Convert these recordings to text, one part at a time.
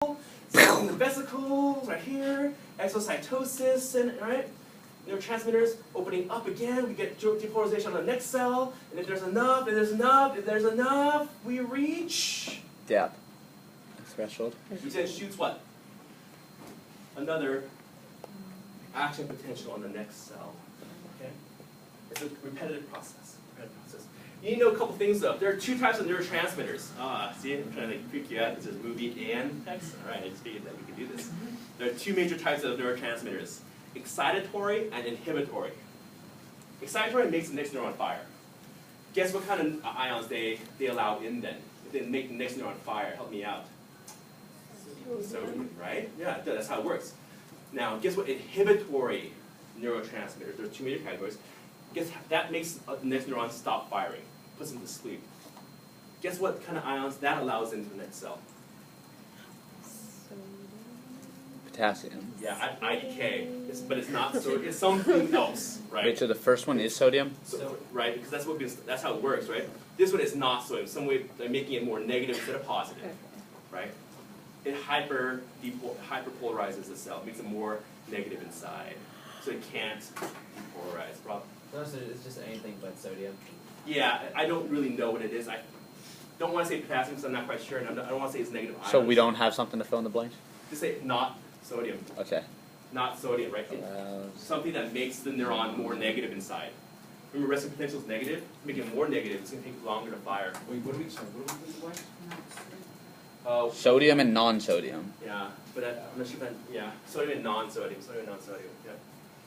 So in the vesicle, right here, exocytosis, and right, neurotransmitters opening up again. We get depolarization on the next cell, and if there's enough, if there's enough, we reach depth threshold. Which then shoots what? Another action potential on the next cell. Okay, it's a repetitive process. You need to know a couple things though. There are two types of neurotransmitters. See, I'm trying to freak you out. This is movie and text. All right, I just figured that we could do this. There are two major types of neurotransmitters: excitatory and inhibitory. Excitatory makes the next neuron fire. Guess what kind of ions they allow in then? If they make the next neuron fire, help me out. Sodium, right? Yeah, that's how it works. Now, guess what inhibitory neurotransmitters? There are two major categories. Guess that makes the next neuron stop firing, puts them to sleep. Guess what kind of ions that allows into the next cell? Potassium. Yeah, IDK. But it's not so. It's something else, right? Wait, so the first one is sodium? So, right, because that's how it works, right? This one is not sodium. Some way they're making it more negative instead of positive, right? It hyperpolarizes the cell, makes it more negative inside, so it can't depolarize. No, so it's just anything but sodium. Yeah, I don't really know what it is. I don't want to say potassium because I'm not quite sure, and I don't want to say it's negative ions. So we don't have something to fill in the blanks? Just say not sodium. Okay. Not sodium, right? Something that makes the neuron more negative inside. Remember, resting potential is negative. To make it more negative, it's going to take longer to fire. Wait, what do we put the blank? Sodium and non-sodium. Yeah, but I'm not sure if yeah, sodium and non-sodium, yeah.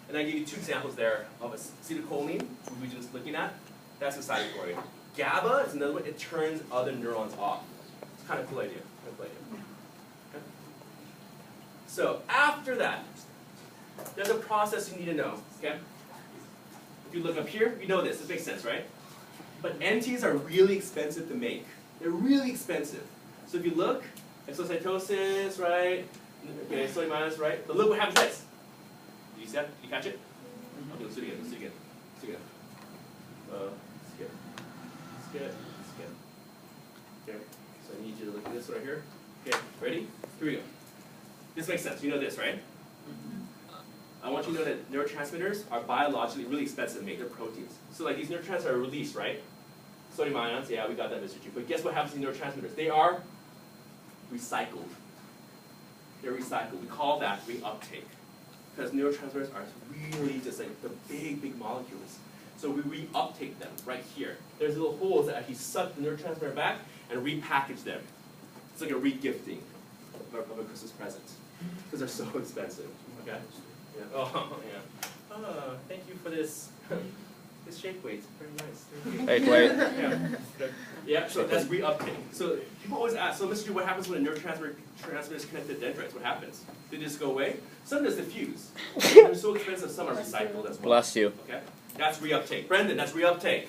And I give you two examples there of acetylcholine, which we were just looking at. That's excitatory. GABA is another one. It turns other neurons off. It's kind of cool idea. Okay. So after that, there's a process you need to know. Okay. If you look up here, you know this. This makes sense, right? But NTs are really expensive to make. They're really expensive. So if you look, exocytosis, right? Okay, sodium ions, right? But look what happens next. Do you see that? You catch it? Okay, let's do it again. Skip. Okay, so I need you to look at this right here. Okay, ready? Here we go. This makes sense. You know this, right? I want you to know that neurotransmitters are biologically really expensive to make. They're proteins. So like these neurotransmitters are released, right? Sodium ions, yeah, we got that, Mr. G. But guess what happens to neurotransmitters? They are recycled. They're recycled. We call that reuptake. Because neurotransmitters are really just like the big molecules. So we reuptake them right here. There's little holes that actually suck the neurotransmitter back and repackage them. It's like a regifting of a Christmas present. Because they're so expensive. Okay? Yeah. Oh, yeah. Oh, thank you for this. This shake weight, very nice. Shake weight. Yeah, so that's reuptake. So people always ask, so Mr. G, what happens when a neurotransmitter is connected to dendrites? What happens? They just go away? Some just diffuse. They're so expensive, some are recycled as well. Bless you. Okay? That's reuptake. Brendan, that's reuptake.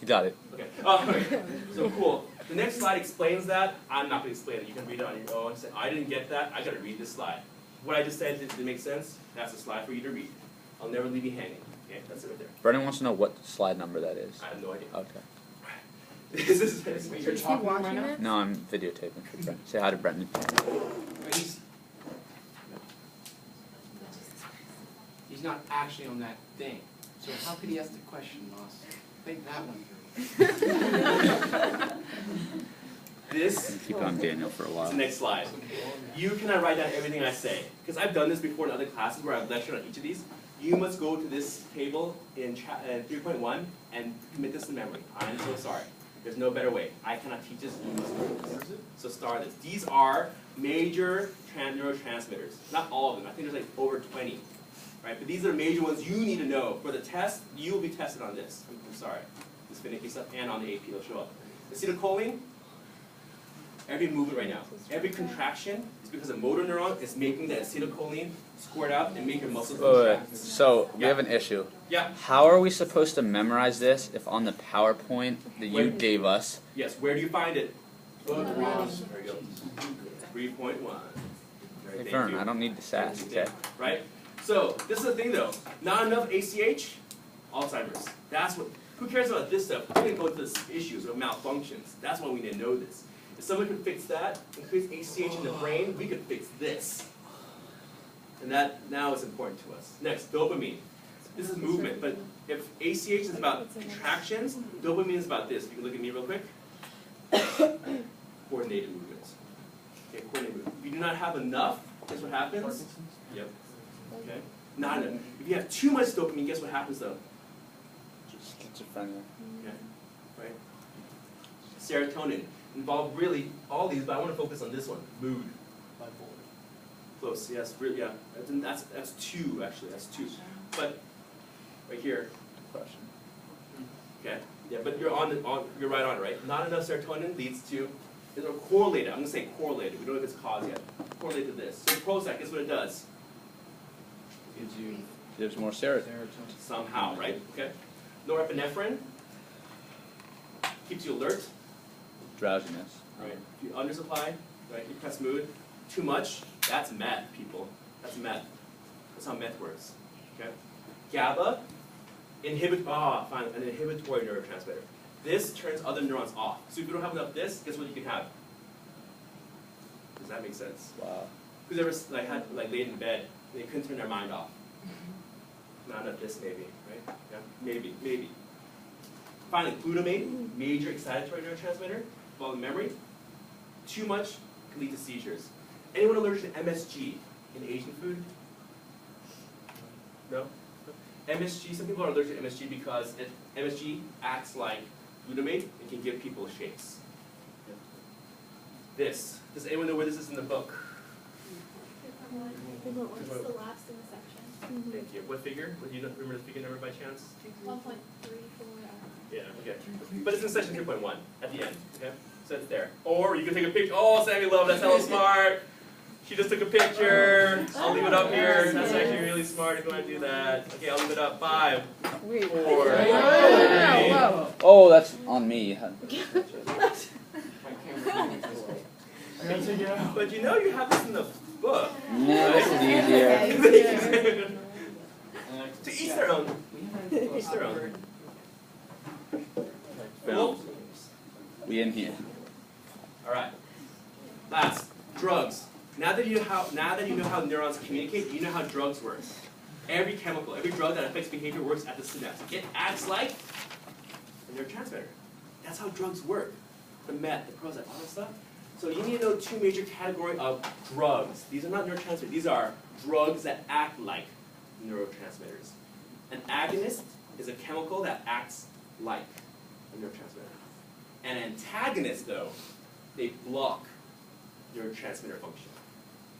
You got it. Okay. Oh, okay. So cool. The next slide explains that. I'm not going to explain it. You can read it on your own. Say, I didn't get that. I got to read this slide. What I just said didn't make sense. That's a slide for you to read. I'll never leave you hanging. Okay, that's it right there. Brennan wants to know what slide number that is. I have no idea. Okay. This is You're talking right now? No, I'm videotaping for Brennan. Say hi to Brendan. He's not actually on that thing. So how could he ask the question, Moss? Think that one through. This Keep on Daniel for a is while. the next slide. You cannot write down everything I say. Because I've done this before in other classes where I've lectured on each of these. You must go to this table in 3.1 and commit this to memory. I'm so sorry. There's no better way. I cannot teach this. You must learn this. So star this. These are major neurotransmitters. Not all of them. I think there's like over 20. Right? But these are major ones you need to know. For the test, you will be tested on this. I'm sorry. This finicky stuff and on the AP it'll show up. Acetylcholine. Every movement right now, every contraction is because a motor neuron is making that acetylcholine squirt out and make your muscles contract. So we have an issue. Yeah. How are we supposed to memorize this if on the PowerPoint that you gave us? Yes. Where do you find it? There you go. 3.1. Hey, Vern, I don't need the sass, okay? Right. So this is the thing though. Not enough ACH, Alzheimer's. That's what. Who cares about this stuff? We're going to go to the issues of malfunctions. That's why we need to know this. If someone could fix that, increase ACH in the brain, we could fix this. And that now is important to us. Next, dopamine. This is movement, but if ACH is about contractions, dopamine is about this. You can look at me real quick. Coordinated movements. Okay, coordinated movement. If you do not have enough, guess what happens? Yep. Okay. Not enough. If you have too much dopamine, guess what happens though? Schizophrenia. Okay. Right. Serotonin. Involve really all these, but I want to focus on this one. Mood. Close. Yes. Really, yeah. That's two actually. That's two. But right here. Question. Okay. Yeah, but you're you're right on it, right? Not enough serotonin leads to, they're correlated. I'm gonna say correlated. We don't know if it's cause yet. Correlated to this. So Prozac, guess what it does? Gives you There's more serotonin. Somehow, right? Okay. Norepinephrine keeps you alert, Drowsiness. right? If you undersupply, right? Depressed mood. Too much. That's meth, people. That's meth. That's how meth works. Okay. GABA. An inhibitory neurotransmitter. This turns other neurons off. So if you don't have enough of this, guess what you can have? Does that make sense? Wow. Who's ever had laid in bed and they couldn't turn their mind off? Not enough this maybe, right? Yeah, maybe. Finally, glutamate, major excitatory neurotransmitter, involved in memory. Too much can lead to seizures. Anyone allergic to MSG in Asian food? No? MSG, some people are allergic to MSG because MSG acts like glutamate and can give people shakes. This. Does anyone know where this is in the book? It's the last in the section. Thank you. What figure? Do you remember the figure number by chance? 1.34. Yeah, okay. But it's in section 3.1 at the end. Okay? So it's there. Or you can take a picture. Oh, Sammy Love, that's hella smart. She just took a picture. I'll leave it up here. That's actually really smart if you want to do that. Okay, I'll leave it up. 5, 4, 3. Oh, that's on me. But you know you have this in the book. No, this is easier. To each their own. Each their own. Well, We in here. all right. Last, drugs. Now that you know how neurons communicate, you know how drugs work. Every chemical, every drug that affects behavior works at the synapse. It acts like a neurotransmitter. That's how drugs work. The meth, the Prozac, all that stuff. So you need to know two major categories of drugs. These are not neurotransmitters. These are drugs that act like neurotransmitters. An agonist is a chemical that acts like a neurotransmitter. An antagonist, though, they block neurotransmitter function.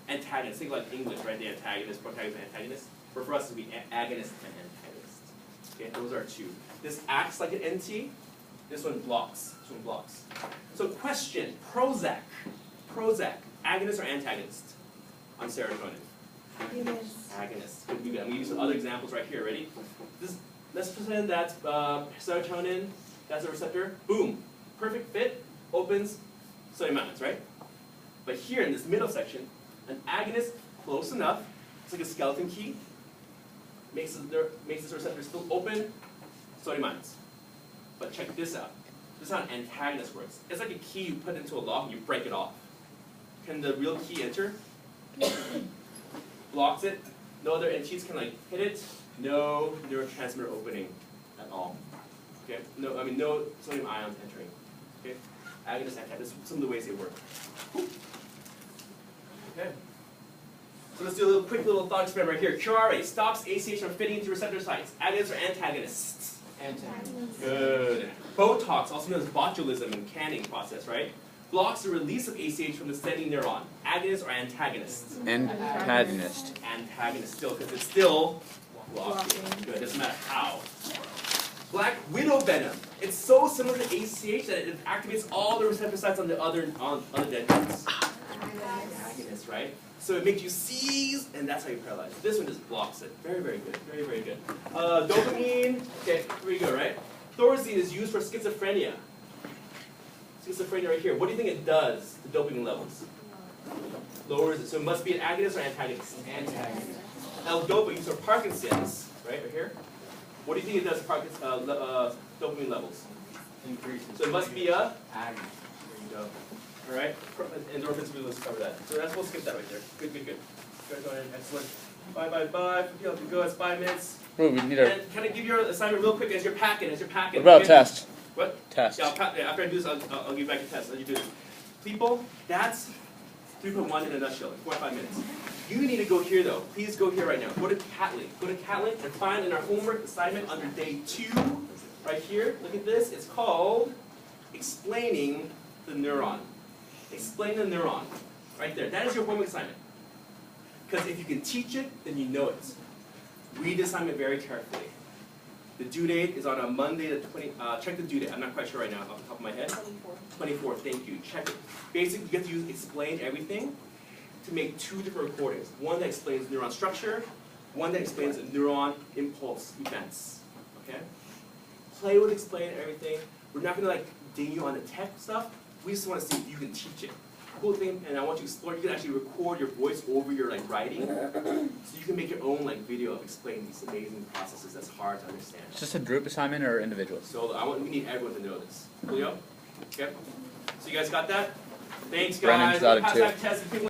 Antagonist, think like English, right? The antagonist, protagonist, and antagonist. But for us, it would be agonist and antagonist. Okay, those are two. This acts like an NT. This one blocks. This one blocks. So question, Prozac, agonist or antagonist on serotonin? Agonist. Good, we use some other examples right here. Ready? Let's pretend that serotonin, that's a receptor. Boom. Perfect fit, opens sodium ions, right? But here in this middle section, an agonist, close enough, it's like a skeleton key, makes this receptor still open, sodium ions. But check this out. This is how an antagonist works. It's like a key you put into a lock and you break it off. Can the real key enter? Blocks it. No other NTs can hit it. No neurotransmitter opening at all. Okay? No sodium ions entering. Okay? Agonist, antagonist, some of the ways they work. Okay. So let's do a quick little thought experiment right here. Curare stops ACH from fitting into receptor sites. Agonists or antagonists? Antagonist. Good. Botox, also known as botulism and canning process, right? Blocks the release of ACH from the sending neuron. Agonist or antagonist? Antagonist. Antagonist still, because it's still blocking. Good, doesn't matter how. Black widow venom. It's so similar to ACH that it activates all the receptor sites on the other dead ones. Agonist, right? So it makes you seize, and that's how you paralyze. This one just blocks it. Very, very good. Very, very good. Dopamine. Okay, here we go, right? Thorazine is used for schizophrenia. Schizophrenia right here. What do you think it does to dopamine levels? Lowers it. So it must be an agonist or antagonist? Antagonist. L-dopa used for Parkinson's, right here. What do you think it does to dopamine levels? Increases. So it must be a agonist. There you go. All right? Endorphins, let's cover that. So we'll skip that right there. Good, good, good. You guys are excellent. Bye, bye, bye. You have to go. It's 5 minutes. Ooh, we need our. And can I give your assignment real quick as you're packing? What about okay? test? What? Test. Yeah, after I do this, I'll give you back a test. As you do this. People, that's 3.1 in a nutshell, 4 or 5 minutes. You need to go here though. Please go here right now. Go to Catlink. Go to Catlink and find in our homework assignment under day 2, right here. Look at this. It's called Explaining the Neuron. Explain the neuron. Right there. That is your homework assignment. Because if you can teach it, then you know it. Read the assignment very carefully. The due date is on a Monday, the 20th. Check the due date. I'm not quite sure right now off the top of my head. 24th. Thank you. Check it. Basically, you get to use explain everything to make 2 different recordings. One that explains neuron structure, one that explains neuron impulse events. Okay? Play with explain everything. We're not going to ding you on the tech stuff. We just want to see if you can teach it. Cool thing, and I want you to explore. You can actually record your voice over your writing, so you can make your own video of explaining these amazing processes that's hard to understand. Is this a group assignment or individuals? So we need everyone to know this. Coolio? Okay. So you guys got that? Thanks, guys. Brandon's got it Pass too. that test.